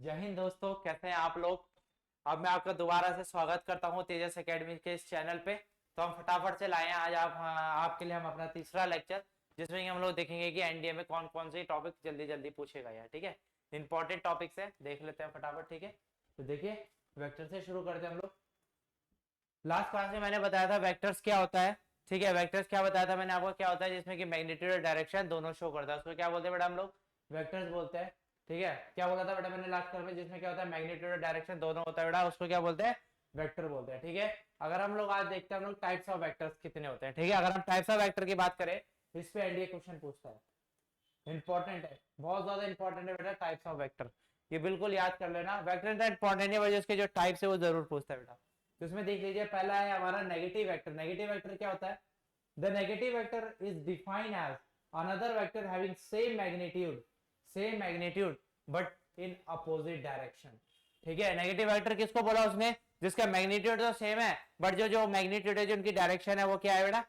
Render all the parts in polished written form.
जय हिंद दोस्तों, कैसे हैं आप लोग। अब मैं आपका दोबारा से स्वागत करता हूं तेजस एकेडमी के इस चैनल पे। तो हम फटाफट से लाए हैं आज आपके लिए हम अपना तीसरा लेक्चर, जिसमें कि हम लोग देखेंगे कि एनडीए में कौन कौन से टॉपिक जल्दी जल्दी पूछेगा यार। ठीक है, इंपॉर्टेंट टॉपिक्स है, देख लेते हैं फटाफट। ठीक है, तो देखिए वेक्टर से शुरू करते हैं हम लोग। लास्ट क्लास में मैंने बताया था वेक्टर्स क्या होता है। ठीक है, वेक्टर्स क्या बताया था मैंने आपको, क्या होता है जिसमें कि मैग्नीट्यूड और डायरेक्शन दोनों शो करता है, उसको क्या बोलते हैं बेटा हम लोग, वेक्टर्स बोलते हैं। ठीक है, क्या बोला था बेटा मैंने लास्ट क्लास में, जिसमें क्या होता है मैग्नीट्यूड और डायरेक्शन दोनों होता है बेटा, उसको क्या बोलते हैं, वेक्टर बोलते हैं। ठीक है, अगर हम लोग आज देखते हैं हम लोग टाइप्स ऑफ वेक्टर्स कितने होते हैं। ठीक है, अगर हम टाइप्स ऑफ वेक्टर की बात करें, इस पे एनडीए क्वेश्चन पूछता है, इंपॉर्टेंट है, बहुत ज्यादा इंपॉर्टेंट है बेटा टाइप्स ऑफ वेक्टर। ये बिल्कुल याद कर लेना, वेक्टर इतना इंपॉर्टेंट है वजह उसके जो टाइप्स है वो जरूर पूछता है बेटा। तो इसमें देख लीजिए, पहला है हमारा नेगेटिव वेक्टर। नेगेटिव वेक्टर क्या होता है, the negative vector is defined as another vector having same magnitude but in opposite direction. ठीक है, नेगेटिव वेक्टर किसको बोला उसने, जिसका मैग्नीट्यूड तो सेम है बट जो जो मैग्नीट्यूड है, जो उनकी डायरेक्शन है वो क्या है बेटा,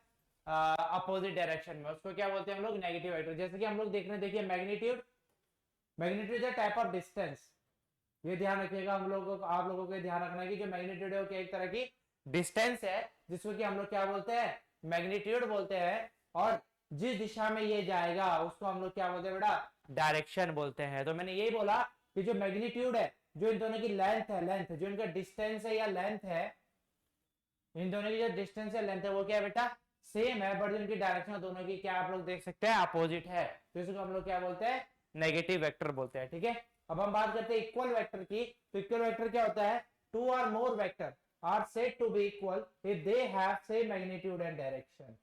अपोजिट डायरेक्शन में, उसको क्या बोलते हैं हम लोग, नेगेटिव वेक्टर। जैसे कि हम लोग देख रहे हैं, देखिए magnitude, magnitude is a type of distance. ये ध्यान रखिएगा, हम लोगों को, आप लोगों को ध्यान रखना है कि जो मैग्नीट्यूड है वो क्या एक तरह की डिस्टेंस है, जिसको कि हम लोग क्या बोलते हैं, मैग्नीट्यूड बोलते हैं। और जिस दिशा में ये जाएगा उसको हम लोग क्या बोलते हैं बेटा, डायरेक्शन बोलते हैं। तो मैंने यही बोला कि जो मैग्नीट्यूड है, जो इन दोनों की लेंथ है, लेंथ जो इनका डिस्टेंस है या लेंथ है, इन दोनों की जो डिस्टेंस है लेंथ है वो क्या है बेटा, सेम है, बट इनकी डायरेक्शन दोनों की क्या आप लोग देख सकते हैं, अपोजिट है। तो इसको हम लोग क्या बोलते हैं, नेगेटिव वेक्टर बोलते हैं। ठीक है, अब हम बात करते हैं इक्वल वेक्टर की। तो इक्वल वेक्टर क्या होता है, टू और more vector are said to be equal if they have same magnitude and direction.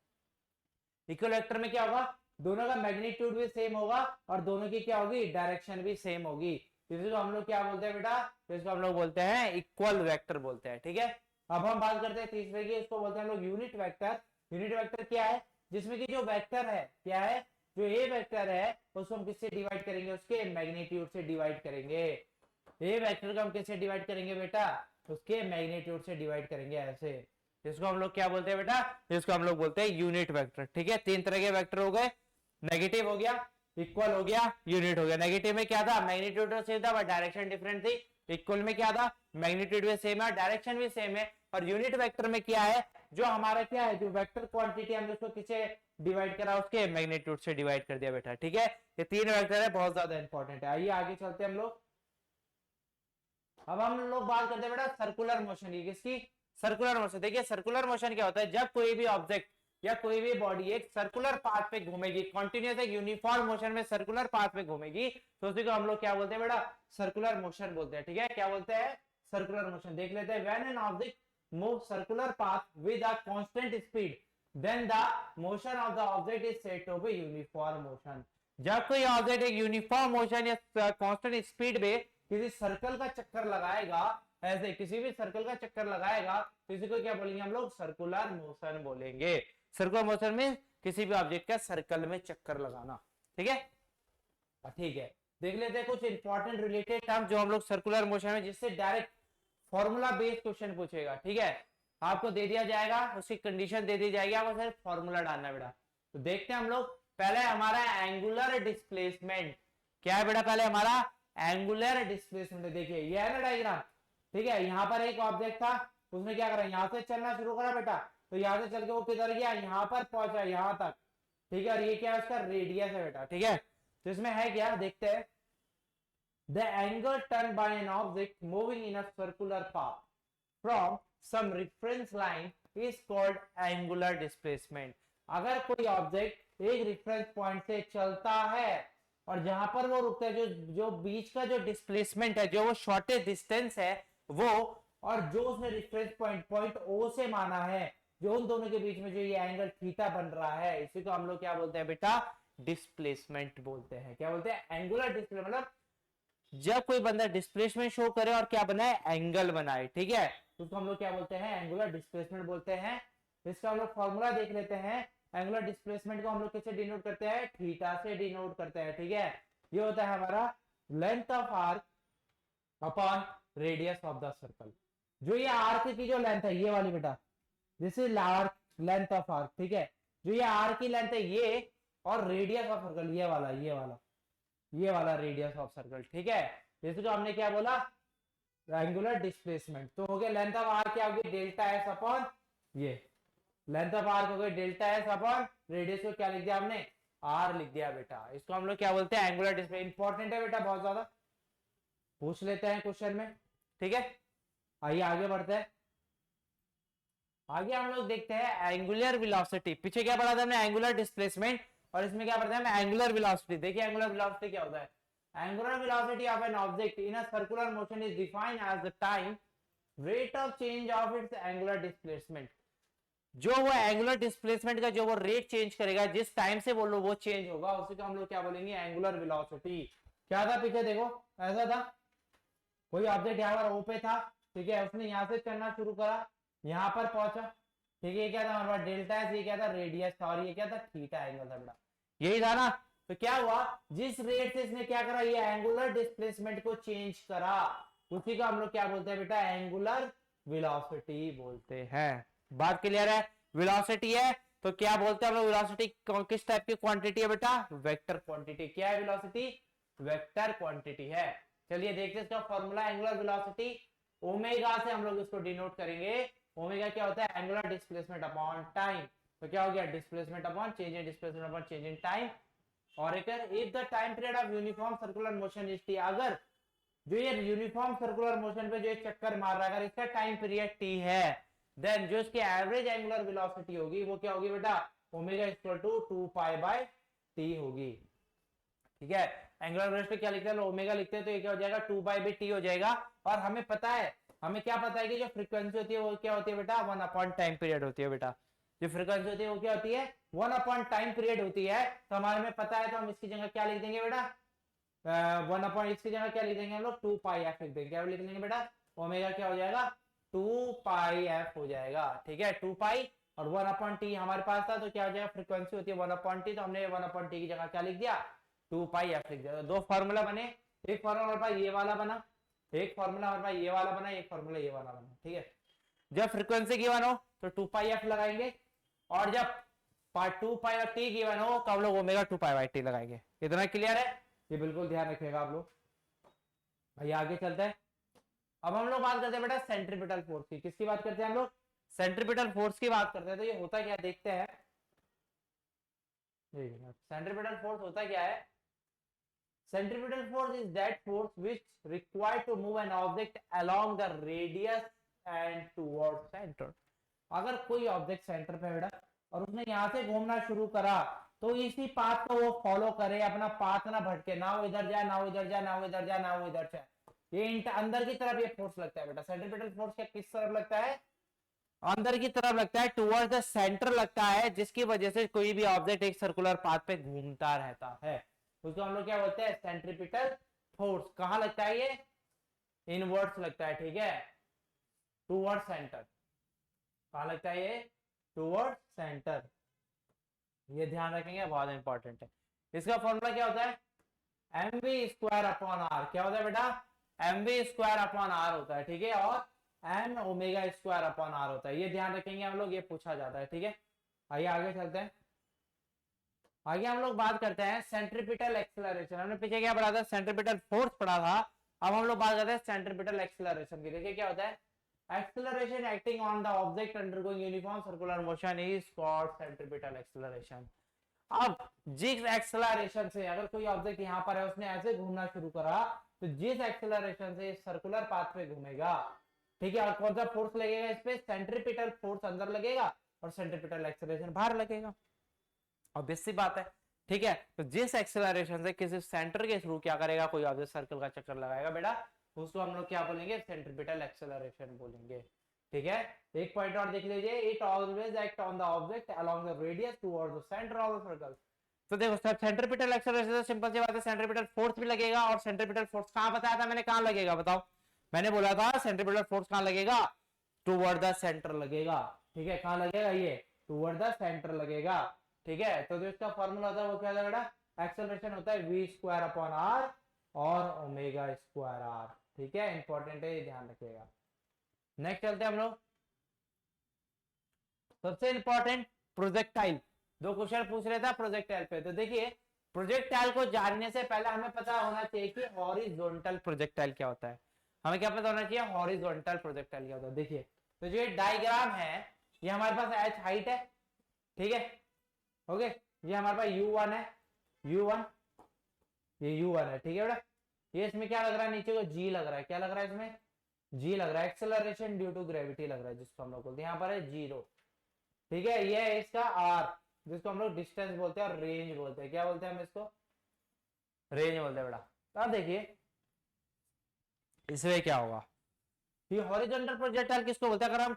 Equal vector में क्या होगा, दोनों का मैग्नीट्यूड भी सेम होगा और दोनों की क्या होगी, डायरेक्शन भी सेम होगी। इसको हम लोग क्या बोलते हैं बेटा, तो इसको हम लोग बोलते हैं इक्वल वेक्टर बोलते हैं। ठीक है, अब हम बात करते हैं तीसरे की, इसको बोलते हैं हम लोग यूनिट वेक्टर। यूनिट वेक्टर क्या है, जिसमें कि जो वेक्टर है क्या है, जो ए वेक्टर है उसको हम किससे डिवाइड करेंगे, उसके मैग्नीट्यूड से डिवाइड करेंगे। ए वेक्टर को हम किससे डिवाइड करेंगे बेटा, उसके मैग्नीट्यूड से डिवाइड करेंगे ऐसे। इसको हम लोग क्या बोलते हैं बेटा, इसको हम लोग बोलते हैं यूनिट वेक्टर। ठीक है, तीन तरह के वेक्टर हो गए, नेगेटिव हो गया, इक्वल हो गया, यूनिट हो गया। नेगेटिव में क्या था, मैग्नीट्यूड तो सेम था बट डायरेक्शन डिफरेंट थी। इक्वल में क्या था, मैग्नीट्यूड भी सेम है, डायरेक्शन भी सेम है। और यूनिट वेक्टर में क्या है, जो हमारा क्या है, जो वेक्टर क्वांटिटी हमने उसको किसे डिवाइड करा, उसके मैग्नीट्यूड से डिवाइड कर दिया बेटा। ठीक है, ये तीन वेक्टर है, बहुत ज्यादा इंपॉर्टेंट है। आइए आगे चलते हैं हम लोग। अब हम लोग बात करते हैं बेटा सर्कुलर मोशन की, किसकी, सर्कुलर मोशन। देखिए सर्कुलर मोशन क्या होता है, जब कोई भी ऑब्जेक्ट या कोई भी बॉडी एक सर्कुलर पाथ पे घूमेगी, कॉन्टिन्यूस एक यूनिफॉर्म मोशन में सर्कुलर पाथ पे घूमेगी, तो उसी को हम लोग क्या बोलते हैं बेटा, सर्कुलर मोशन बोलते हैं। ठीक है, क्या बोलते हैं, सर्कुलर मोशन। देख लेते हैं, when an object move circular path with a constant speed then the motion of the object is said to be uniform motion. जब कोई ऑब्जेक्ट एक यूनिफॉर्म मोशन या कांस्टेंट स्पीड पे किसी सर्कल का चक्कर लगाएगा, ऐसे किसी भी सर्कल का चक्कर लगाएगा, तो इसी को क्या बोलेंगे हम लोग, सर्कुलर मोशन बोलेंगे। सर्कुलर मोशन में किसी भी ऑब्जेक्ट का सर्कल में चक्कर लगाना। ठीक है, ठीक है, देख लेते हैं कुछ इंपॉर्टेंट रिलेटेड टर्म जो हम लोग सर्कुलर मोशन में, जिससे डायरेक्ट फॉर्मूला बेस्ड क्वेश्चन पूछेगा। ठीक है, आपको दे दिया जाएगा, उसकी कंडीशन दे दी जाएगी, आपको सिर्फ फॉर्मूला डालना बेटा। तो देखते हैं हम लोग, पहले हमारा एंगुलर डिस्प्लेसमेंट क्या है बेटा, पहले हमारा एंगुलर डिस्प्लेसमेंट। देखिए ये है ना डायग्राम। ठीक है, यहां पर एक ऑब्जेक्ट था, उसने क्या करा, यहां से चलना शुरू करा बेटा, तो यहां से चल के वो किधर गया, यहां पर पहुंचा, यहां तक। ठीक है, और ये क्या है, उसका रेडियस है बेटा। ठीक है, तो इसमें है क्या, देखते हैं, the angle turned by an object moving in a circular path from some reference line is called angular displacement। अगर कोई ऑब्जेक्ट एक रेफरेंस पॉइंट से चलता है और जहां पर वो रुकता है, जो जो बीच का जो डिस्प्लेसमेंट है, जो वो शॉर्टेस्ट डिस्टेंस है वो, और जो उसने रेफरेंस पॉइंट पॉइंट ओ से माना है, जो उन दोनों के बीच में जो ये एंगल थीटा बन रहा है, इसी को हम लोग क्या बोलते हैं बेटा, डिस्प्लेसमेंट बोलते हैं। क्या बोलते हैं, एंगुलर डिस्प्लेसमेंट। मतलब जब कोई बंदा डिस्प्लेसमेंट शो करे और क्या बनाए, एंगल बनाए। ठीक है, तो उसको हम लोग क्या बोलते हैं, एंगुलर डिस्प्लेसमेंट बोलते हैं। इसका हम लोग फॉर्मूला देख लेते हैं। एंगुलर डिस्प्लेसमेंट को हम लोग किससे डिनोट करते हैं, थीटा से डिनोट करते हैं। ठीक है, ये होता है हमारा length of arc upon radius of the circle. जो ये आर्क की जो लेंथ है, ये वाली बेटा, this is arc, length of arc. ठीक है, जो ये आर्क की लेंथ है ये, और रेडियस ऑफ सर्कल ये वाला, ये वाला। ये वाला रेडियस ऑफ सर्कल, ठीक है। इसको हमने क्या बोला, एंगुलर डिस्प्लेसमेंट। तो हो गया लेंथ ऑफ आर्क क्या होगी, डेल्टा एस अपॉन ये लेंथ ऑफ आर्क हो गई डेल्टा एस अपॉन रेडियस को क्या लिख दिया हमने, आर लिख दिया बेटा। इसको हम लोग क्या बोलते हैं, एंगुलर डिस्प्ले। इंपॉर्टेंट है बेटा, बहुत ज्यादा पूछ लेते हैं क्वेश्चन में, ठीक है। आइए आगे बढ़ते हैं। आगे हम लोग देखते हैं एंगुलर वेलोसिटी। पीछे क्या पढ़ा था हमने, एंगुलर डिस्प्लेसमेंट, और इसमें क्या पढ़ते हैं, एंगुलर वेलोसिटी। देखिए एंगुलर वेलोसिटी क्या होता है। Angular velocity of an object in a circular motion is defined as the time rate of change of its angular displacement. जो वो एंगुलर डिस्प्लेसमेंट का जो वो रेट चेंज करेगा, जिस टाइम से बोलो वो चेंज होगा, उसी को हम लोग क्या बोलेंगे, एंगुलर वेलोसिटी। क्या था पीछे देखो, ऐसा था, कोई ऑब्जेक्ट यहाँ पर ओ पे था, ठीक है, उसने यहाँ से चलना शुरू करा, यहाँ पर पहुंचा, ठीक है। क्या था हमारे पास डेल्टा एस, ये क्या था रेडियस था, और ये क्या था थीटा एंगल था बेटा, यही था ना। तो क्या हुआ, जिस रेट से इसने क्या करा, ये एंगुलर डिस्प्लेसमेंट को चेंज करा, उसी को हम लोग क्या बोलते हैं बेटा, एंगुलर वेलोसिटी बोलते हैं। बात क्लियर है। वेलोसिटी है तो क्या बोलते हैं हम लोग, वेलोसिटी किस टाइप की क्वांटिटी है बेटा, वेक्टर क्वांटिटी। क्या है वेलोसिटी, वेक्टर क्वांटिटी है। चलिए देखते हैं इसका फॉर्मूला, एंगुलर वेलोसिटी ओमेगा से हम लोग इसको डिनोट करेंगे। ओमेगा क्या होता है, एंगुलर डिस्प्लेसमेंट अपॉन टाइम। तो क्या हो गया, displacement upon change in displacement upon change in time. और एक if the time period of uniform circular motion is T, अगर जो ये यूनिफॉर्म सर्कुलर मोशन पे जो एक चक्कर मार रहा है, अगर इसका टाइम पीरियड टी है, देन जो इसकी एवरेज एंगुलर वेलोसिटी होगी वो क्या होगी बेटा, omega equal to 2 pi by T होगी, ठीक है। एंगुलर वेलोसिटी क्या लिखते हैं, ओमेगा लिखते हैं, तो ये क्या हो जाएगा, 2 पाई बाय टी हो जाएगा। और हमें पता है, हमें क्या पता है कि जो फ्रीक्वेंसी होती है वो क्या होती है बेटा, 1 अपॉन टाइम पीरियड होती है बेटा। जो फ्रीक्वेंसी होती है वो क्या होती है, 1 अपॉन टाइम पीरियड होती है। तो हमारे में पता है, तो हम इसकी जगह क्या लिख देंगे बेटा, 1 अपॉन इसकी जगह क्या लिख देंगे हम लोग, 2 पाई एफ लिख देंगे। क्या लिख लेंगे बेटा, ओमेगा क्या हो जाएगा, 2 पाई एफ हो जाएगा, ठीक है। 2 पाई और 1 अपॉन टी हमारे पास था, तो क्या हो जाएगा, फ्रीक्वेंसी होती है 1 अपॉन टी, तो हमने 1 अपॉन टी की जगह क्या लिख दिया, 2 पाई एफ लिख दिया। दो फार्मूला बने, एक फार्मूला हमारे पास ये वाला बना, एक फार्मूला हमारे पास ये वाला बना, एक फार्मूला ये वाला बना, ठीक है। जब फ्रीक्वेंसी गिवन हो तो 2 पाई एफ लगाएंगे, और जब 2 पाई और टी गिवन हो तो हम लोग ओमेगा 2 पाई बाय टी लगाएंगे। इतना क्लियर है, ये बिल्कुल ध्यान रखिएगा आप लोग। भाई आगे चलते हैं। अब हम लोग बात करते हैं बेटा सेंट्रीपिटल फोर्स की। किसकी बात करते हैं हम लोग, सेंट्रीपिटल फोर्स की बात करते हैं। तो ये होता क्या, देखते हैं। सेंट्रीपिटल फोर्स होता क्या है, centripetal force is that force which required to move an object along the radius and towards center। अगर कोई ऑब्जेक्ट सेंटर पे बेटा और उसने यहाँ से घूमना शुरू करा, तो इसी पाथ को वो फॉलो करे, अपना पाथ ना भटके, ना वो इधर जाए, ना वो इधर जाए, ना वो इधर जाए, ना वो इधर जाए। ये अंदर की तरफ ये फोर्स लगता है बेटा। सेंट्रीपिटल फोर्स क्या किस तरफ लगता है, अंदर की तरफ लगता है, टुवर्ड्स द सेंटर लगता है, जिसकी वजह से कोई भी ऑब्जेक्ट एक सर्कुलर पाथ पे घूमता रहता है। उसको हम लोग क्या बोलते हैं, सेंट्रीपिटल फोर्स। कहां लगता है ये, इनवर्ड्स लगता है, ठीक है, टुवर्ड्स सेंटर। कहां लगता है ये, टुवर्ड्स सेंटर। ये ध्यान रखेंगे, बहुत इंपॉर्टेंट है। इसका फॉर्मूला क्या होता है, M V square upon R. क्या होता है बेटा, M V square upon R होता है, ठीक है। और M omega square upon R होता है। ये ध्यान रखेंगे हम लोग, ये पूछा जाता है, ठीक है। आइए आगे चलते हैं। आगे हम लोग बात करते हैं सेंट्रीपिटल एक्सेलरेशन। हमने पीछे क्या पढ़ा था, सेंट्रीपिटल फोर्स पढ़ा था। अब हम लोग बात करते हैं सेंट्रीपिटल एक्सेलरेशन की। देखिए क्या होता है, acceleration acting on the object undergoing uniform circular motion is called centripetal acceleration. अब जिस एक्सेलरेशन से, अगर कोई ऑब्जेक्ट यहाँ पर है, उसने ऐसे घूमना शुरू करा, तो जिस एक्सेलरेशन से सर्कुलर पाथ पे घूमेगा, ठीक है, और कौन सा फोर्स लगेगा इस पे, सेंट्रीपिटल फोर्स अंदर लगेगा और सेंट्रीपिटल एक्सेलरेशन बाहर लगेगा। ऑब्वियस सी बात है, ठीक है। तो जिस एक्सेलरेशन से किसी सेंटर के थ्रू क्या करेगा, कोई ऑब्जेक्ट सर्कल का चक्कर लगाएगा बेटा, उसको हम लोग क्या बोलेंगे, सेंट्रीपिटल एक्सेलरेशन बोलेंगे, ठीक है। एक पॉइंट और देख लीजिए, it always act on the object along the radius towards the centre of the circle. तो देखो सब सेंट्रीपिटल एक्सेलरेशन से सिंपल सी बात है, सेंट्रीपिटल फोर्स भी लगेगा। और सेंट्रीपिटल फोर्स कहां बताया था मैंने, कहां लगेगा बताओ, मैंने बोला था सेंट्रीपिटल फोर्स कहां लगेगा, टुवर्ड द सेंटर लगेगा, ठीक है। कहां लगेगा, ये टुवर्ड द सेंटर लगेगा, ठीक है। तो जो इसका फॉर्मूला होता है वो क्या होता है बेटा, एक्सेलरेशन होता है वी स्क्वायर अपॉन आर और ओमेगा स्क्वायर आर, ठीक है। इंपॉर्टेंट है, ये ध्यान रखिएगा। नेक्स्ट चलते हैं हम लोग, सबसे इंपॉर्टेंट प्रोजेक्टाइल। दो क्वेश्चन पूछ रहे थे प्रोजेक्टाइल पे। तो देखिए प्रोजेक्टाइल को जानने से पहले हमें पता होना चाहिए कि हॉरिजॉन्टल प्रोजेक्टाइल क्या होता है। हमें क्या पता होना चाहिए, हॉरिजॉन्टल प्रोजेक्टाइल क्या होता है। देखिए तो जो डायग्राम है, ये हमारे पास एच हाइट है, ठीक है, ओके, ये हमारे पास u1 है, u1, ये u1 है, ठीक है बेटा। ये इसमें क्या लग रहा है, नीचे को g लग रहा है, क्या लग रहा है इसमें, g लग रहा है, एक्सेलरेशन ड्यू टू ग्रेविटी लग रहा है, जिसको हम लोग बोलते हैं, यहाँ पर है 0, ठीक है। ये है इसका r, जिसको हम लोग डिस्टेंस बोलते हैं और रेंज बोलते हैं, क्या बोलते हैं हम इसको, रेंज बोलते हैं बेटा। अब देखिए इसमें क्या होगा, ये हॉरिजॉन्टल प्रोजेक्टाइल किसको बोलते हैं, अगर हम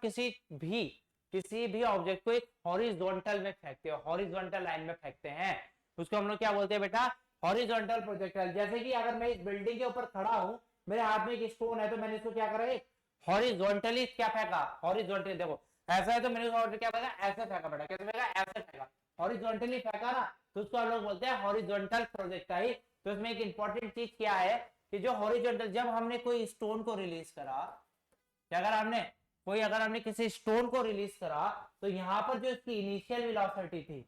किसी भी ऑब्जेक्ट को एक हॉरिजॉन्टल में फेंकते हैं, हॉरिजॉन्टल लाइन में फेंकते हैं, उसको हम लोग क्या बोलते हैं बेटा, हॉरिजॉन्टल प्रोजेक्टाइल। जैसे कि अगर मैं इस बिल्डिंग के ऊपर खड़ा हूं, मेरे हाथ में एक स्टोन है, तो मैंने इसको क्या करा, एक हॉरिजॉन्टली क्या फेंका, हॉरिजॉन्टली, देखो ऐसा है तो मैंने उसको क्या फेंका, ऐसे फेंका बेटा, कैसे फेंका, ऐसे फेंका, हॉरिजॉन्टली फेंका ना, तो उसको हम लोग बोलते हैं हॉरिजॉन्टल प्रोजेक्टाइल। तो इसमें एक इंपॉर्टेंट चीज क्या है कि जो हॉरिजॉन्टल, जब हमने कोई स्टोन को रिलीज करा, अगर हमने किसी स्टोन को रिलीज करा, तो यहां पर जो इसकी इनिशियल वेलोसिटी थी,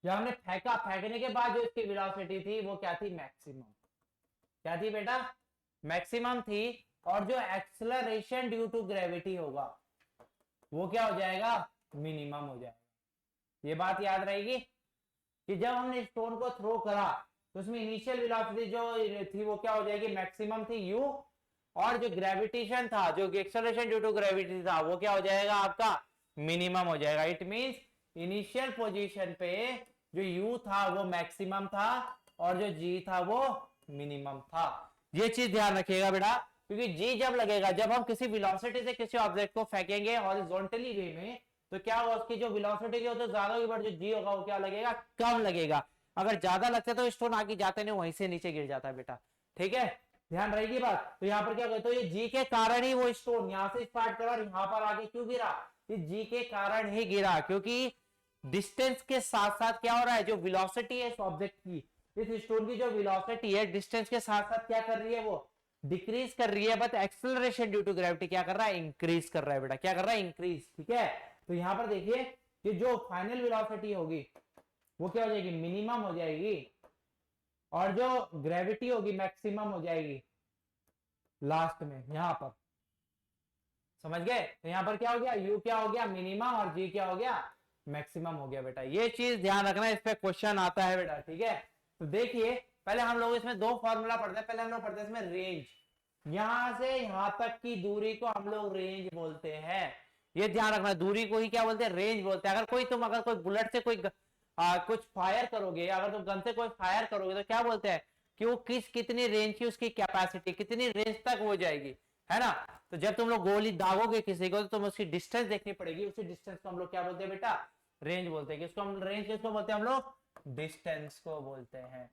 जब हमने फेंका, फेंकने के बाद जो इसकी वेलोसिटी थी वो क्या थी, मैक्सिमम, क्या थी बेटा, मैक्सिमम थी। और जो एक्सेलरेशन ड्यू टू ग्रेविटी होगा वो क्या हो जाएगा, मिनिमम हो जाएगा। ये बात याद रहेगी कि जब हमने स्टोन को थ्रो करा, तो उसमें इनिशियल वेलोसिटी जो थी वो क्या हो जाएगी, मैक्सिमम थी u, और जो ग्रेविटेशन था, जो एक्सेलरेशन ड्यू टू ग्रेविटी था, वो क्या हो जाएगा आपका, मिनिमम हो जाएगा। इट मींस इनिशियल पोजीशन पे जो u था वो मैक्सिमम था और जो g था वो मिनिमम था। ये चीज ध्यान रखिएगा बेटा, क्योंकि g जब लगेगा, जब हम किसी वेलोसिटी से किसी ऑब्जेक्ट को फेंकेंगे हॉरिजॉन्टली वे में, तो क्या होगा, उसकी जो वेलोसिटी की तो ज्यादा होगी, बट जो g होगा वो क्या लगेगा, कम लगेगा। अगर ज्यादा लगता है तो स्टोन आगे जाते नहीं, वहीं से नीचे गिर जाता है बेटा, ठीक है, ध्यान रहेगी बात। तो यहाँ पर क्या कहते हो, ये जी के कारण ही वो स्टोन यहाँ से स्टार्ट करा और यहाँ पर आगे क्यों गिरा, ये जी के कारण ही गिरा, क्योंकि डिस्टेंस के साथ साथ क्या हो रहा है, जो वेलोसिटी है इस ऑब्जेक्ट की, इस स्टोन की जो वेलोसिटी है डिस्टेंस के साथ साथ क्या कर रही है, वो डिक्रीज कर रही है, but acceleration due to gravity क्या कर रहा है, इंक्रीज कर रहा है बेटा, क्या कर रहा है, इंक्रीज, ठीक है। तो यहाँ पर देखिए कि जो फाइनल वेलोसिटी होगी वो क्या हो जाएगी, मिनिमम हो जाएगी, और जो ग्रेविटी होगी मैक्सिमम हो जाएगी लास्ट में यहां पर, समझ गए। तो यहां पर क्या हो गया, u क्या हो गया, मिनिमम, और g क्या हो गया, मैक्सिमम हो गया बेटा। ये चीज ध्यान रखना, इस पे क्वेश्चन आता है बेटा, ठीक है। तो देखिए पहले हम लोग इसमें दो फॉर्मूला पढ़ते हैं, पहले हम लोग पढ़ते हैं इसमें रेंज, यहां से यहां तक की दूरी को हम लोग रेंज बोलते हैं। ये ध्यान रखना, दूरी को ही क्या बोलते हैं, रेंज बोलते हैं। अगर कोई बुलेट से कुछ फायर करोगे, अगर तुम गन से कोई फायर करोगे, तो क्या बोलते हैं कि वो कितनी रेंज की उसकी कैपेसिटी, कितनी रेंज तक हो जाएगी, है ना। तो जब तुम लोग गोली दागोगे किसी को, तो तुम उसकी डिस्टेंस देखनी पड़ेगी, उसी डिस्टेंस को हम लोग क्या बोलते हैं बेटा, रेंज बोलते हैं। किसको हम रेंज किसको बोलते हैं, हम लोग डिस्टेंस को बोलते हैं।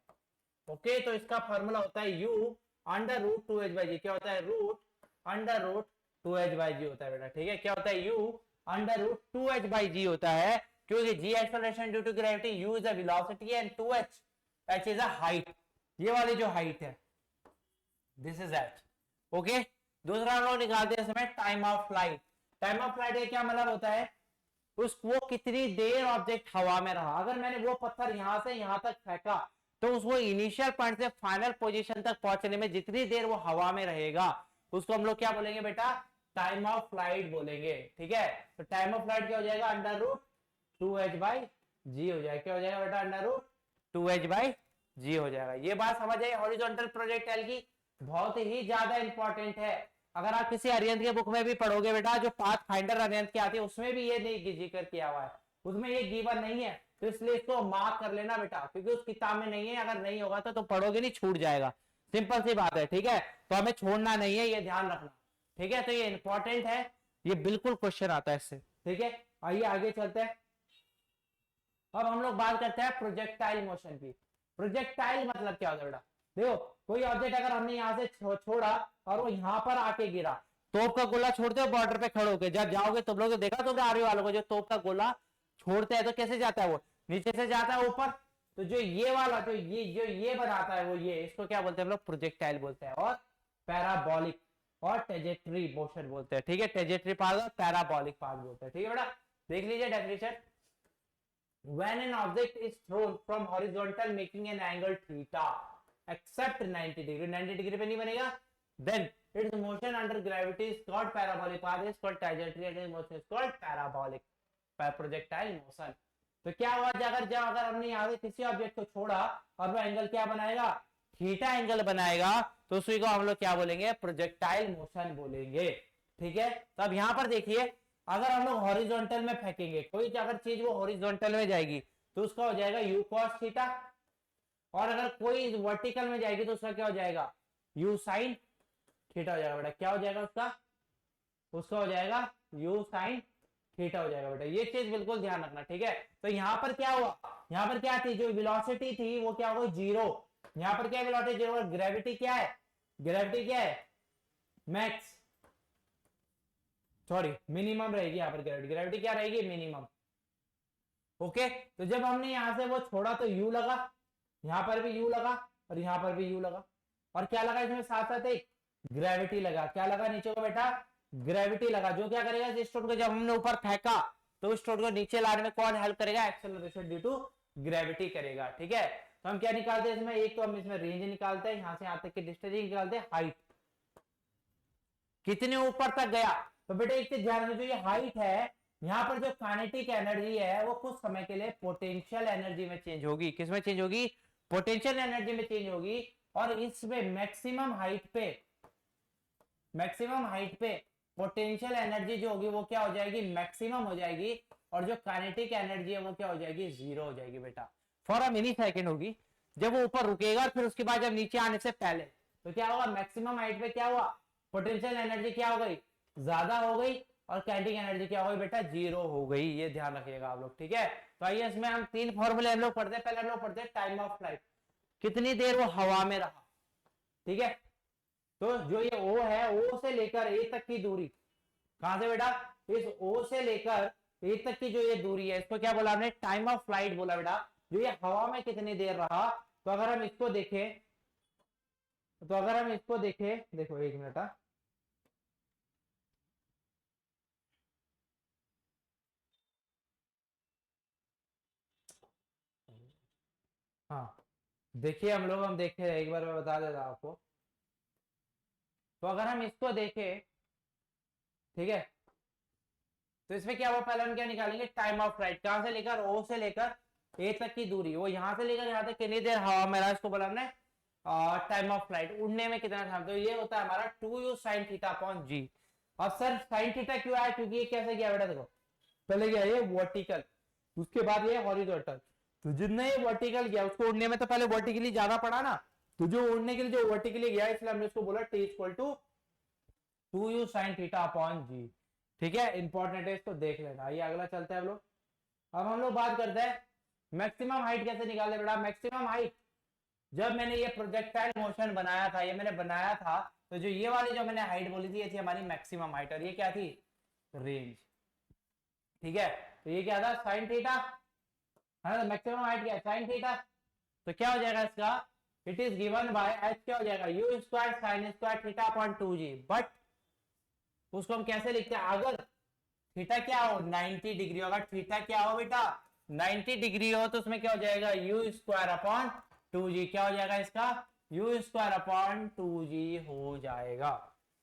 ओके, तो इसका फॉर्मूला होता है u under root 2h by G, क्या होता है, root under root 2h by G होता है बेटा, ठीक है। क्या होता है, u under root 2h by G होता है, क्योंकि g acceleration due to gravity, u is a velocity and 2h, h is a height, ये वाली जो हाइट है दिस इज h, ओके। दूसरा हम लोग निकालते हैं इसमें time of flight. Time of flight का क्या मतलब होता है, वो कितनी देर ऑब्जेक्ट हवा में रहा। अगर मैंने वो पत्थर यहां से यहां तक फेंका, तो उसको इनिशियल पॉइंट से फाइनल पोजीशन तक पहुंचने में जितनी देर वो हवा में रहेगा, उसको हम लोग क्या बोलेंगे बेटा, टाइम ऑफ फ्लाइट बोलेंगे, ठीक है। तो टाइम ऑफ फ्लाइट क्या हो जाएगा, अंडर रूट 2h बाई जी हो जाएगा, क्या हो जाएगा बेटा, अंडर रूट 2h बाई जी हो जाएगा। ये बात समझ आई हॉरिजॉन्टल प्रोजेक्टाइल की, बहुत ही ज्यादा इंपॉर्टेंट है। अगर आप किसी अरिहंत के बुक में भी पढ़ोगे बेटा, जो पाथ फाइंडर अरिहंत की आती है, उसमें भी ये नहीं जिक्र किया हुआ है, उसमें ये गिवन नहीं है, तो इसलिए इसको मार्क कर लेना बेटा, क्योंकि उस किताब में नहीं है। अगर नहीं होगा तो पढ़ोगे नहीं, छूट जाएगा, सिंपल सी बात है, ठीक है। तो हमें छोड़ना नहीं है, ये ध्यान रखना, ठीक है। तो ये इंपॉर्टेंट है, ये बिल्कुल क्वेश्चन आता है इससे, ठीक है। आइए आगे चलते हैं। अब हम लोग बात करते हैं प्रोजेक्टाइल मोशन की। प्रोजेक्टाइल मतलब क्या होता है बेटा, देखो कोई ऑब्जेक्ट अगर हमने यहां से छोड़ा और वो यहां पर आके गिरा, तोप का गोला छोड़ते हो बॉर्डर पे खड़े होकर, जब जाओगे तुम लोग देखा तुमने आर्मी वालों को, जो तोप का गोला छोड़ते हैं तो कैसे जाता है, वो नीचे से जाता है ऊपर। तो जो ये वाला जो ये बनाता है, वो ये इसको क्या बोलते हैं हम लोग, प्रोजेक्टाइल बोलते हैं, और पैराबोलिक और टेजेट्री मोशन बोलते हैं, ठीक है। टेजेट्री पार्ट और पैराबोलिक पार्ट बोलते हैं, ठीक है बेटा। देख लीजिए definition, When an object is thrown from horizontal making an angle theta except 90 degree, 90 degree पे नहीं बनेगा, then its motion under gravity is called parabolic, path is called tangential, and its motion is called parabolic projectile motion. तो क्या हुआ, अगर हमने यहाँ से किसी ऑब्जेक्ट को छोड़ा और वो एंगल क्या बनाएगा, थीटा एंगल बनाएगा, तो उसी को हम लोग क्या बोलेंगे, प्रोजेक्टाइल मोशन बोलेंगे। ठीक है, तो अब यहाँ पर देखिए, अगर हम लोग हॉरिजॉन्टल में फेंकेंगे कोई अगर चीज, वो हॉरिजॉन्टल में जाएगी तो उसका हो जाएगा यू कॉस थीटा, और अगर कोई वर्टिकल में जाएगी तो उसका क्या हो जाएगा, यू साइन थीटा हो जाएगा बेटा। क्या हो जाएगा उसका हो जाएगा यू साइन थीटा हो जाएगा बेटा। ये चीज बिल्कुल ध्यान रखना। ठीक है, तो यहाँ पर क्या हुआ, यहाँ पर क्या थी, जो वेलोसिटी थी वो क्या हो गई, जीरो। यहाँ पर क्या वेलोसिटी जीरो, ग्रेविटी क्या है, मैक्स, सॉरी मिनिमम रहेगी यहाँ पर, ग्रेविटी क्या रहेगी, मिनिमम। ओके, तो जब हमने यहां से वो छोड़ा तो यू लगा, यहां पर भी यू लगा और यहां पर भी यू लगा, और क्या लगा इसमें साथ साथ एक ग्रेविटी लगा। क्या लगा नीचे को बेटा, ग्रेविटी लगा, जो क्या करेगा, इस स्टोन को जब हमने ऊपर फेंका तो उस स्टोन को नीचे लाने में कौन हेल्प करेगा, एक्सेलरेशन ड्यू टू ग्रेविटी करेगा। ठीक है, तो हम क्या निकालते हैं इसमें, एक तो हम इसमें रेंज निकालते हैं, यहां से यहां तक की डिस्टेंस निकालते हैं, हाइट कितने ऊपर तक गया। तो बेटा एक चीज ध्यान में, जो ये हाइट है, यहाँ पर जो काइनेटिक एनर्जी है वो कुछ समय के लिए पोटेंशियल एनर्जी में चेंज होगी। किसमें चेंज होगी, पोटेंशियल एनर्जी में चेंज होगी, और इसमें मैक्सिमम हाइट पे पोटेंशियल एनर्जी जो होगी वो क्या हो जाएगी, मैक्सिमम हो जाएगी, और जो काइनेटिक एनर्जी है वो क्या हो जाएगी, जीरो हो जाएगी बेटा। फॉर अ मिली सेकेंड होगी, जब वो ऊपर रुकेगा, फिर उसके बाद जब नीचे आने से पहले तो क्या होगा, मैक्सिमम हाइट पे क्या हुआ, पोटेंशियल एनर्जी क्या हो गई, ज्यादा हो गई, और काइनेटिक एनर्जी क्या हो गई बेटा, जीरो हो गई। ये ध्यान रखिएगा आप लोग। ठीक है, तो आइए इसमें हम तीन फॉर्मूले हम लोग पढ़ते हैं। पहले हम लोग पढ़ते हैं टाइम ऑफ फ्लाइट, कितनी देर वो हवा में रहा। ठीक है, तो जो ये ओ है, ओ से लेकर ए तक की दूरी, कहां से बेटा, इस ओ से लेकर ए तक की जो ये दूरी है, इसको क्या बोला हमने, टाइम ऑफ फ्लाइट बोला बेटा। जो ये हवा में कितनी देर रहा, तो अगर हम इसको देखें, देखो एक मिनट, हाँ देखिए हम देखे, एक बार मैं बता देता हूं आपको। तो अगर हम इसको देखें, ठीक है, तो इसमें क्या हुआ, पहले हम क्या निकालेंगे, टाइम ऑफ फ्लाइट, कहां से लेकर, ओ से लेकर ए तक की दूरी, वो यहां से लेकर यहां तक कितनी देर हवा में रहा, इसको बोला हमने टाइम ऑफ फ्लाइट। उड़ने में कितना था, तो ये होता है हमारा 2u sin थीटा अपॉन जी। अब सर sin थीटा क्यों आया, क्योंकि ये कैसे गया बेटा, देखो पहले गया ये वर्टिकल, उसके बाद ये हॉरिजॉन्टल, तो जितना ये वर्टिकल गया उसको उड़ने में तो पहले वर्टिकली ज्यादा पड़ा ना, तो जो उड़ने के लिए जो वर्टिकली गया, इसलिए हमने इसको बोला t equal to 2u sin theta upon G. ठीक है, इंपॉर्टेंट है, इसको देख लेना। आइए अगला चलते हैं हम लोग। अब हम लोग बात करते हैं मैक्सिमम हाइट कैसे निकालते बेटा। मैक्सिमम हाइट, जब मैंने ये प्रोजेक्टाइल मोशन बनाया था, ये मैंने बनाया था, तो जो ये वाली जो मैंने हाइट बोली थी, ये थी हमारी मैक्सिमम हाइट, और ये क्या थी, रेंज। ठीक है, तो ये क्या था, साइन थीटा है ना, मैक्सिमम हाइट क्या है, साइन थीटा। तो क्या हो जाएगा इसका, it is given by H, क्या हो जाएगा, you square sine square theta upon 2g। But उसको हम कैसे लिखते हैं, अगर थीटा क्या हो, 90 डिग्री, अगर थीटा क्या हो बेटा, 90 डिग्री हो, तो उसमें क्या हो जाएगा, यू स्क्वायर अपॉन 2g। क्या हो जाएगा इसका, यू स्क्वायर अपॉन 2g हो जाएगा।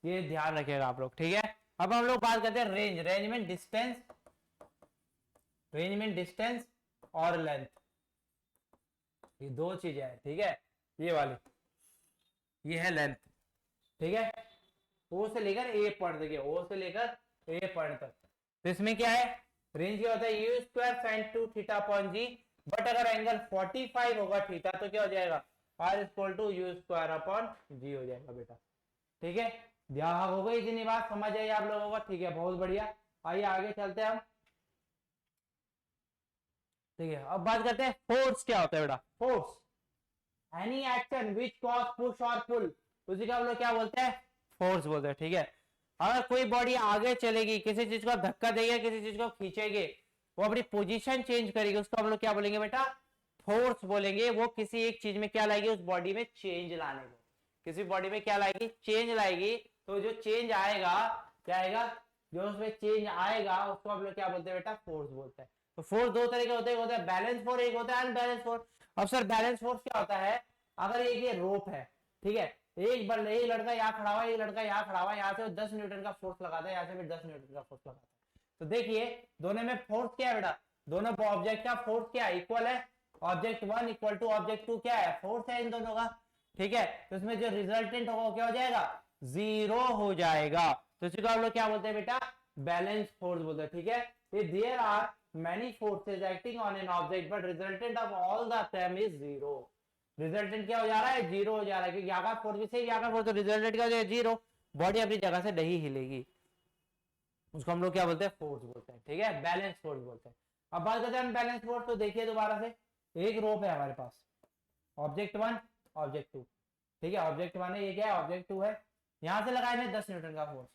ये ध्यान रखिएगा आप लोग। ठीक है, अब हम लोग बात करते हैं रेंज। रेंज में डिस्टेंस और लेंथ, ये दो चीजें हैं। ठीक है, ये वाली, ये है लेंथ। ठीक है, ओ से लेकर ए पॉइंट, देखिए ओ से लेकर ए पॉइंट तक, तो इसमें क्या है, रेंज क्या होता है, U square sine 2 theta upon G. But अगर एंगल 45 होगा थीटा, तो क्या हो जाएगा, R equal to U square upon G हो जाएगा बेटा। ठीक है, ध्यान हो गई, इतनी बात समझ आई आप लोगों को। ठीक है, बहुत बढ़िया। आइए आगे चलते हैं हम। ठीक है, अब बात करते हैं फोर्स क्या होता है बेटा। Force, any action which cause push और पुल, उसी का हम लोग क्या बोलते हैं, फोर्स बोलते हैं। ठीक है, अगर कोई बॉडी आगे चलेगी, किसी चीज को धक्का देगी, किसी चीज को खींचेगी, वो अपनी पोजीशन चेंज करेगी, उसको हम लोग क्या बोलेंगे बेटा, फोर्स बोलेंगे। वो किसी एक चीज में क्या लाएगी, उस बॉडी में चेंज लाने को, किसी बॉडी में क्या लाएगी, चेंज लाएगी। तो जो चेंज आएगा, क्या आएगा, जो उसमें चेंज आएगा, उसको हम लोग क्या बोलते हैं बेटा, फोर्स बोलते हैं। तो फोर्स दो तरह के होते हैं, एक होता है बैलेंस फोर्स, एक होता है अनबैलेंस फोर्स। अब सर बैलेंस फोर्स क्या होता है? अगर ये रोप है, ठीक है, एक लड़का यहाँ खड़ा हुआ है, एक लड़का यहाँ खड़ा हुआ है, यहाँ से 10 न्यूटन का फोर्स लगाता है, यहाँ से भी 10 न्यूटन का फोर्स लगाता है। तो देखिए दोनों में फोर्स क्या है बेटा, दोनों ऑब्जेक्ट का फोर्स क्या है, इक्वल है। ऑब्जेक्ट 1 इक्वल टू ऑब्जेक्ट 2 क्या है, फोर्स है इन दोनों का, ठीक है। तो इसमें जो रिजल्टेंट होगा क्या हो जाएगा, 0 हो जाएगा। तो इसी को आप लोग क्या बोलते हैं बेटा, बैलेंस फोर्स बोलते हैं, ठीक है। If there are many forces acting on an object but resultant of all the them is 0, resultant क्या हो जा रहा है, 0 हो जा रहा है, क्योंकि यहाँ का फोर्स भी सेम, यहाँ का फोर्स, तो रिजल्टेंट क्या हो जाएगा, 0। बॉडी अपनी जगह से नहीं हिलेगी, उसको हम लोग क्या बोलते हैं, फोर्स बोलते हैं, ठीक है, बैलेंस फोर्स बोलते हैं। अब बात करते हैं अनबैलेंस फोर्स। तो देखिए दोबारा से, एक रोप है हमारे पास, ऑब्जेक्ट 1 ऑब्जेक्ट 2, ठीक है, ऑब्जेक्ट 1 है, ये क्या है, ऑब्जेक्ट 2 है। यहां से लगाए थे 10 न्यूटन का फोर्स,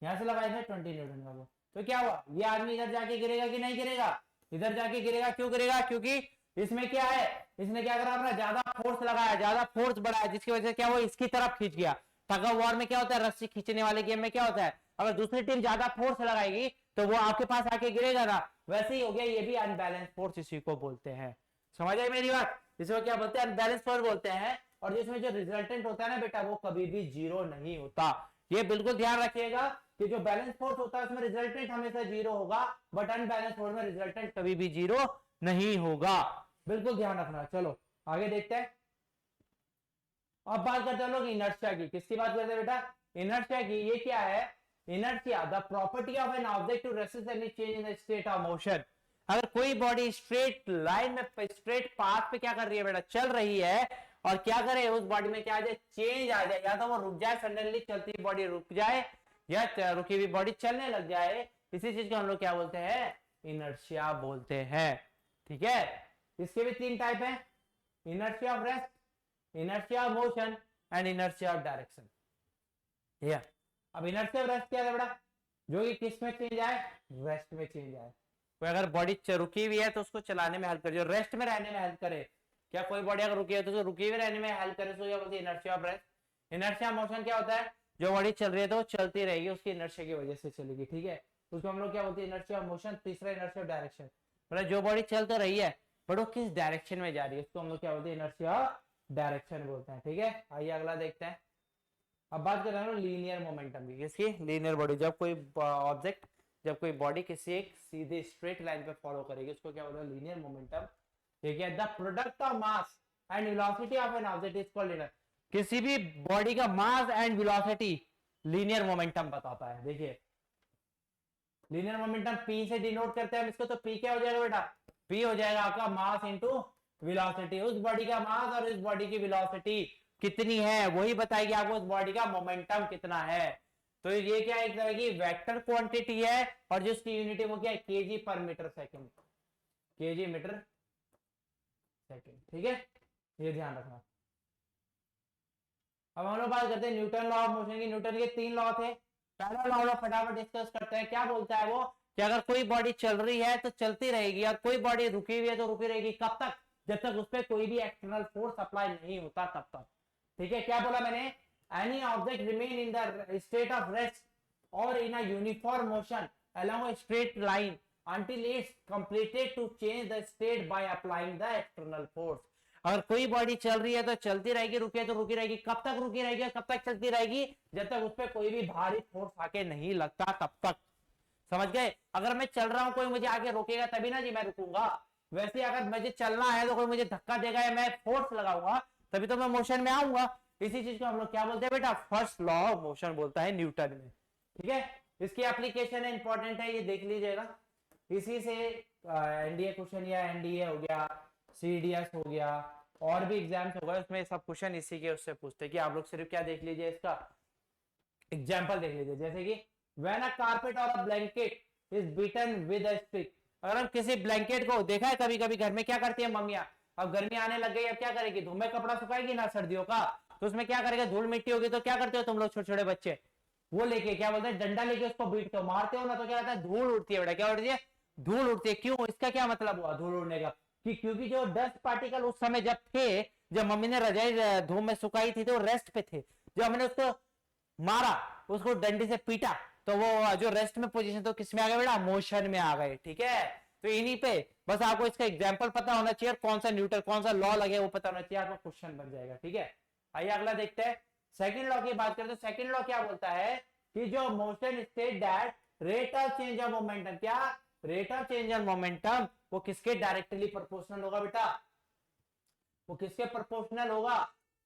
यहां से लगाए थे 20 न्यूटन का फोर्स। तो क्या हुआ, ये आदमी इधर जाके गिरेगा कि नहीं गिरेगा, इधर जाके गिरेगा। क्यों गिरेगा, क्योंकि इसमें क्या है, इसने क्या करा, अपना ज्यादा फोर्स लगाया, ज्यादा फोर्स बढ़ाया, जिसकी वजह से क्या वो इसकी तरफ खींच गया। टग ऑफ वॉर में क्या होता है, रस्सी खींचने वाले गेम में क्या होता है, अगर दूसरी टीम ज्यादा फोर्स लगाएगी तो वो आपके पास आके गिरेगा ना, वैसे ही हो गया, ये भी अनबैलेंस फोर्स इसी को बोलते हैं। समझ आई मेरी बात, इसको क्या बोलते हैं, अनबैलेंस फोर्स बोलते हैं। और जिसमें जो रिजल्टेंट होता है ना बेटा, वो कभी भी 0 नहीं होता। ये बिल्कुल ध्यान रखिएगा कि जो बैलेंस फोर्स होता है उसमें रिजल्टेंट हमेशा 0 होगा, बट अनबैलेंस फोर्स में रिजल्टेंट कभी भी 0 नहीं होगा, बिल्कुल ध्यान रखना। चलो आगे देखते हैं। अब बात करते हैं लोग इनर्शिया की। किसकी बात करते हैं बेटा, इनर्शिया की। ये क्या है, inertia the property of an object to resist any change in the state of motion. अगर कोई बॉडी स्ट्रेट लाइन में, स्ट्रेट पाथ पे क्या कर रही है बेटा, चल रही है, और क्या करे उस बॉडी में क्या आ जाए, चेंज आ जाए, या तो वो रुक जाए, सडनली चलती बॉडी रुक जाए, या रुकी हुई बॉडी चलने लग जाए, इसी चीज को हम लोग क्या बोलते हैं, इनर्शिया बोलते हैं, ठीक है। इसके भी 3 टाइप है, inertia of rest, inertia of motion and inertia of direction. ठीक, अब इनर्शिया ऑफ रेस्ट क्या है बेटा, जो कि किस में चेंज आए, रेस्ट में चेंज आए। कोई अगर बॉडी रुकी हुई है तो उसको चलाने में हेल्प करे, जो रेस्ट में रहने में हेल्प करे। क्या कोई बॉडी अगर रुकी है तो रुकी हुई रहने में हेल्प करे, तो क्या बोलते हैं, inertia of rest. Inertia motion क्या होता है, जो बॉडी चल रही है तो चलती रहेगी, उसकी इनर्शिया की वजह से चलेगी, ठीक है, उसको हम लोग क्या बोलते हैं, इनर्शिया ऑफ मोशन। तीसरा इनर्शिया ऑफ डायरेक्शन, मतलब जो बॉडी चल तो रही है बट वो किस डायरेक्शन में जा रही है, उसको हम लोग क्या बोलते हैं, इनर्शिया ऑफ डायरेक्शन बोलते हैं, ठीक है। आइए अगला देखते हैं। अब बात कर रहे हैं लीनियर मोमेंटम की। किसकी, लीनियर बॉडी। जब कोई ऑब्जेक्ट, जब कोई बॉडी किसी एक सीधे स्ट्रेट लाइन पे फॉलो करेगी, उसको क्या बोलते हैं, लीनियर मोमेंटम। ठीक है, the product of mass and velocity of an object is called linear. किसी भी बॉडी का mass and velocity linear momentum बताता है। देखिए लीनियर मोमेंटम पी से डिनोट करते हैं इसको, तो पी क्या हो जाएगा बेटा, पी हो जाएगा आपका मास इंटू वेलोसिटी। उस बॉडी का मास और इस बॉडी की वेलोसिटी कितनी है वही बताएगी आपको उस बॉडी का मोमेंटम कितना है। तो ये क्या एक तरह की वेक्टर क्वांटिटी है, और जिसकी यूनिट है वो क्या है, KG per metre second, KG metre second, ठीक है, ये ध्यान रखना। अब हम लोग बात करते हैं न्यूटन लॉ ऑफ मोशन की। न्यूटन के 3 लॉ थे। पहला लॉ हम लोग फटाफट डिस्कस करते हैं। क्या बोलता है वो, कि अगर कोई बॉडी चल रही है तो चलती रहेगी, और कोई बॉडी रुकी हुई है तो रुकी रहेगी। कब तक, जब तक उस पर कोई भी एक्सटर्नल फोर्स अप्लाई नहीं होता तब तक, ठीक है। क्या बोला मैंने, any object remain in the state of rest और in a uniform motion along a straight line until it's completed to change the state by applying the external force। अगर कोई बॉडी चल रही है तो चलती रहेगी, रुकी है तो रुकी रहेगी। कब तक रुकी रहेगी, कब तक चलती रहेगी, जब तक उस पर कोई भी भारी फोर्स आके नहीं लगता तब तक। समझ गए, अगर मैं चल रहा हूं कोई मुझे आके रोकेगा तभी ना जी मैं रुकूंगा। वैसे अगर मुझे चलना है तो कोई मुझे धक्का देगा या मैं फोर्स लगाऊंगा तभी तो मैं मोशन में आऊंगा। इसी चीज को हम लोग क्या बोलते हैं बेटा, फर्स्ट लॉ ऑफ मोशन बोलता है न्यूटन में, ठीक है। इसकी एप्लीकेशन है, इंपॉर्टेंट है, ये देख लीजिएगा। इसी से एनडीए क्वेश्चन या एनडीए हो गया, सीडीएस हो गया, और भी एग्जाम्स हो गए, उसमें सब क्वेश्चन इसी के उससे पूछते हैं। कि आप लोग सिर्फ क्या देख लीजिए, इसका एग्जाम्पल देख लीजिए। जैसे कि व्हेन अ कारपेट और a blanket is beaten with a stick. अगर हम किसी ब्लैंकेट को देखा है कभी कभी घर में क्या करती है मम्मियां, अब गर्मी आने लग गई, अब क्या करेगी, धूप में कपड़ा सुखाएगी ना सर्दियों का, तो उसमें क्या करेगा, धूल मिट्टी होगी, तो क्या करते हो तुम लोग छोटे छोटे बच्चे, वो लेके क्या बोलते हैं, डंडा लेके उसको बीटते हो, मारते हो ना, तो क्या होता है, धूल उड़ती है बेटा। क्या उड़ती है, धूल उड़ती है। क्यों, इसका क्या मतलब हुआ धूल उड़ने का, कि क्योंकि जो डस्ट पार्टिकल उस समय जब थे, जब मम्मी ने रजाई धूप में सुखाई थी तो रेस्ट पे थे, जब हमने उसको मारा, उसको डंडे से पीटा, तो वो जो रेस्ट में पोजीशन तो किस में आ गए बेटा, मोशन में आ गए, ठीक है। तो इन्हीं पे बस आपको इसका एग्जाम्पल पता होना चाहिए, कौन सा न्यूटन कौन सा लॉ लगे वो पता होना चाहिए, आपका क्वेश्चन बन जाएगा। ठीक है, आइए अगला देखते हैं। सेकंड लॉ की बात करते हैं। सेकंड लॉ क्या बोलता है कि जो motion state that rate of change of momentum, क्या rate of change of momentum वो किसके डायरेक्टली प्रोपोर्शनल होगा बेटा, वो किसके प्रोपोर्शनल होगा,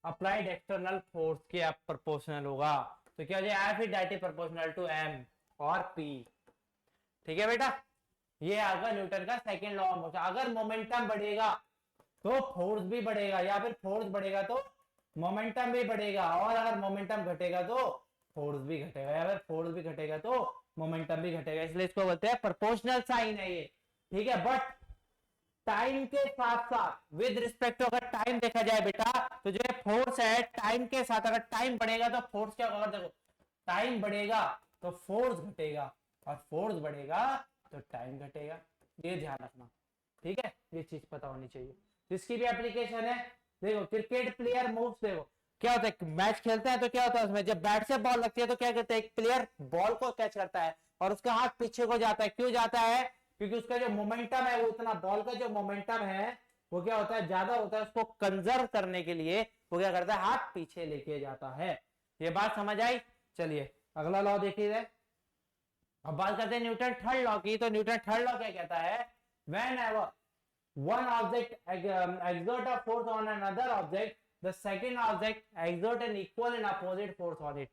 अप्लाइड एक्सटर्नल फोर्स के प्रोपोर्शनल होगा। तो क्या हो जाए, F is directly proportional to M और पी। ठीक है बेटा, ये आगा न्यूटन का सेकंड लॉ ऑफ मोशन। अगर मोमेंटम बढ़ेगा तो फोर्स भी बढ़ेगा, या फिर फोर्स बढ़ेगा तो मोमेंटम भी बढ़ेगा, और अगर मोमेंटम घटेगा तो फोर्स भी घटेगा, या फिर फोर्स भी घटेगा तो मोमेंटम भी घटेगा। इसलिए इसको बोलते हैं प्रोपोर्शनल साइन है ये। ठीक है, बट टाइम के साथ साथ विद रिस्पेक्ट टू, अगर टाइम देखा जाए बेटा तो जो फोर्स है टाइम के साथ, अगर टाइम बढ़ेगा तो फोर्स क्या होगा, देखो टाइम बढ़ेगा तो फोर्स घटेगा, और फोर्स बढ़ेगा तो टाइम घटेगा, ये ध्यान रखना। ठीक है, ये चीज पता होनी चाहिए। इसकी भी एप्लीकेशन है। देखो क्रिकेट प्लेयर मूव्स, देखो क्या होता है, मैच खेलते हैं तो क्या होता है उसमें, जब बैट से बॉल लगती है तो क्या करते हैं, एक प्लेयर बॉल को कैच करता है और उसका हाथ पीछे को जाता है। क्यों जाता है, क्योंकि उसका जो मोमेंटम है वो इतना, बॉल का जो मोमेंटम है वो क्या होता है, ज्यादा होता है। उसको कंजर्व करने के लिए वो क्या करता है, हाथ पीछे लेके जाता है। ये बात समझ आई। चलिए अगला लॉ देखिए। अब बात करते हैं न्यूटन थर्ड लॉ की। तो न्यूटन थर्ड लॉ क्या कहता है, whenever one object exert a force on another object, the second object exert an equal and opposite force on it.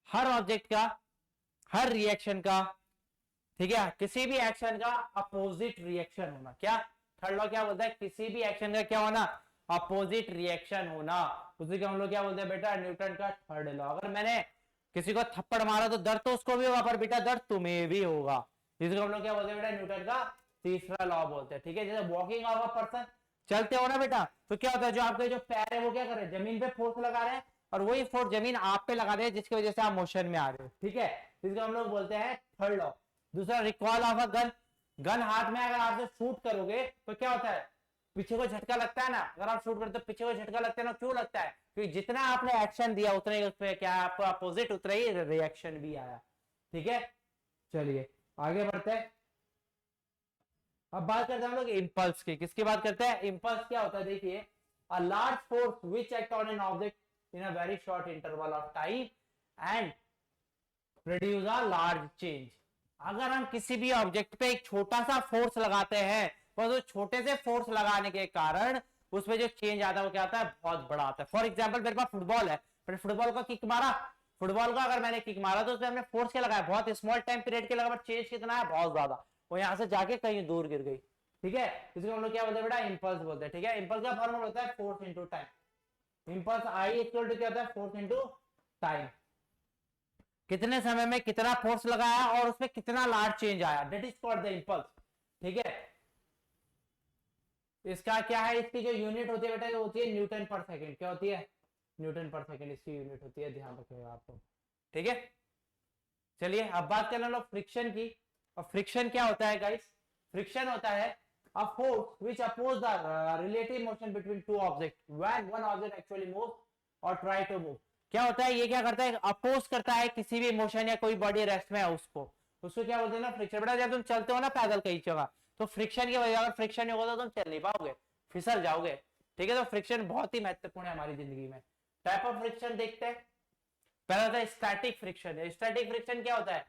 Her object का, हर रिएक्शन का, ठीक है, किसी भी एक्शन का अपोजिट रिएक्शन होना। क्या थर्ड लॉ क्या बोलता है, किसी भी एक्शन का क्या होना, अपोजिट रिएक्शन होना। उसी को हम लोग क्या बोलते हैं बेटा, न्यूटन का थर्ड लॉ। अगर मैंने किसी को थप्पड़ मारा तो दर्द तो उसको भी होगा, पर बेटा दर्द तुम्हें भी होगा। जिसको हम लोग क्या बोलते हैं बेटा, न्यूटन का तीसरा लॉ बोलते हैं। ठीक है, जैसे वॉकिंग ऑफ अ पर्सन, चलते हो ना बेटा, तो क्या होता है, जो आपके जो पैर है वो क्या कर रहे हैं, जमीन पे फोर्स लगा रहे हैं, और वही फोर्स जमीन आप पे लगा रहे हैं, जिसकी वजह से आप मोशन में आ रहे हो। ठीक है, जिसको हम लोग बोलते हैं थर्ड लॉ। दूसरा recall of a gun, gun हाथ में अगर आप शूट करोगे तो क्या होता है, पीछे को झटका लगता है ना, अगर आप शूट करते हो पीछे को झटका लगता है ना, क्यों लगता है, क्योंकि जितना आपने एक्शन दिया उतना ही उसपे क्या आपको अपोजिट उतना ही रिएक्शन भी आया। ठीक है, चलिए आगे बढ़ते हैं। अब बात करते हैं हम लोग इंपल्स की। किसकी बात करते हैं, इंपल्स क्या होता है, देखिए a large force which act on an object in a very short interval of time and produce a large change. अगर हम किसी भी ऑब्जेक्ट पे एक छोटा सा फोर्स लगाते हैं, बस उस छोटे से फोर्स लगाने के कारण उसमें जो चेंज आता है वो क्या आता है, बहुत बड़ा आता है। फॉर एग्जाम्पल मेरे पास फुटबॉल है, फिर फुटबॉल का किक मारा, फुटबॉल का अगर मैंने किक मारा तो उसमें हमने फोर्स क्या लगाया, बहुत स्मॉल टाइम पीरियड के लगा, बट चेंज कितना है, बहुत ज्यादा, वो यहाँ से जाके कहीं दूर गिर गई। ठीक है, इसको हम लोग क्या बोलते हैं बेटा, इंपल्स बोलते हैं। ठीक है, इंपल्स का फॉर्मूला होता है force into time. Impulse I equal to क्या होता है, फोर्स इंटू टाइम। कितने समय में कितना फोर्स लगाया और उसमें कितना लार्ज चेंज आया, that is called the impulse. ठीक है, इसका क्या है, इसकी जो यूनिट होती है बेटा वो होती है न्यूटन पर सेकंड। क्या होती है, न्यूटन पर सेकंड इसकी यूनिट होती है, ध्यान रखिएगा आपको। ठीक है, चलिए अब बात करना लोग फ्रिक्शन की। और फ्रिक्शन क्या होता है गाइस, फ्रिक्शन होता है a force which oppose the relative motion between two objects when one object actually moves or try to move। क्या होता है, ये क्या करता है, अपोज करता है किसी भी मोशन या कोई बॉडी रेस्ट में है उसको क्या बोलते हैं ना, फ्रिक्शन। बेटा जब तुम चलते हो ना पैदल कहीं जगह, तो फ्रिक्शन की वजह, अगर फ्रिक्शन नहीं होगा तो तुम चल नहीं पाओगे, फिसल जाओगे। ठीक है, तो फ्रिक्शन बहुत ही महत्वपूर्ण है हमारी जिंदगी में। टाइप ऑफ फ्रिक्शन देखते हैं। पहला होता है स्टैटिक फ्रिक्शन। स्टैटिक फ्रिक्शन क्या होता है,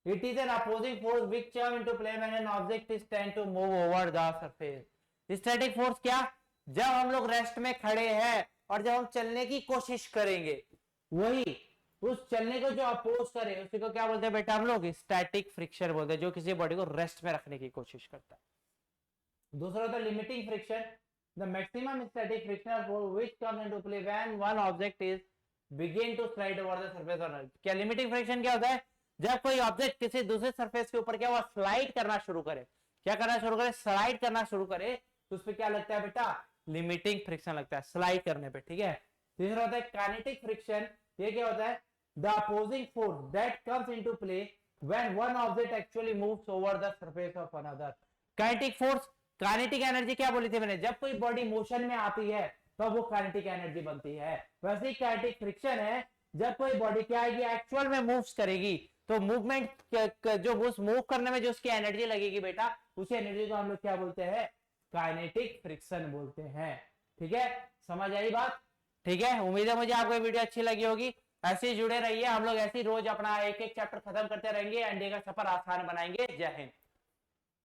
it is an opposing force which come into play when an object is tend to move over the surface। Static force क्या, जब हम लोग रेस्ट में खड़े हैं और जब हम चलने की कोशिश करेंगे, वही उस चलने को जो अपोज करे उसी को क्या बोलते हैं बेटा, हम लोग स्टैटिक फ्रिक्शन बोलते हैं, जो किसी बॉडी को रेस्ट में रखने की कोशिश करता है। दूसरा होता है limiting friction. The maximum static friction which comes into play when one object is begin to slide over the surface of earth. क्या लिमिटिंग फ्रिक्शन क्या होता है, जब कोई ऑब्जेक्ट किसी दूसरे सरफेस के ऊपर क्या हुआ, स्लाइड करना शुरू करे, क्या करना शुरू करे, स्लाइड करना शुरू करे, तो उस पर क्या लगता है बेटा, लिमिटिंग फ्रिक्शन लगता है स्लाइड करने पे। ठीक है, तीसरा होता है काइनेटिक फ्रिक्शन। ये क्या होता है, the opposing force that comes into play when one object actually moves over the surface of another. Kinetic force, kinetic energy क्या बोली थी मैंने, जब कोई बॉडी मोशन में आती है तो वो काइनेटिक एनर्जी बनती है। वैसे ही काइनेटिक फ्रिक्शन है, जब कोई बॉडी क्या आएगी, एक्चुअल में मूव्स करेगी तो मूवमेंट जो मूव करने में जो उसकी एनर्जी लगेगी बेटा, उसी एनर्जी को हम लोग क्या बोलते हैं, काइनेटिक फ्रिक्शन बोलते हैं। ठीक है, समझ आई बात? ठीक है, उम्मीद है मुझे आपको ये वीडियो अच्छी लगी होगी। ऐसे ही जुड़े रहिए, हम लोग ऐसे ही रोज अपना एक एक चैप्टर खत्म करते रहेंगे, एनडीए का सफर आसान बनाएंगे। जय हिंद।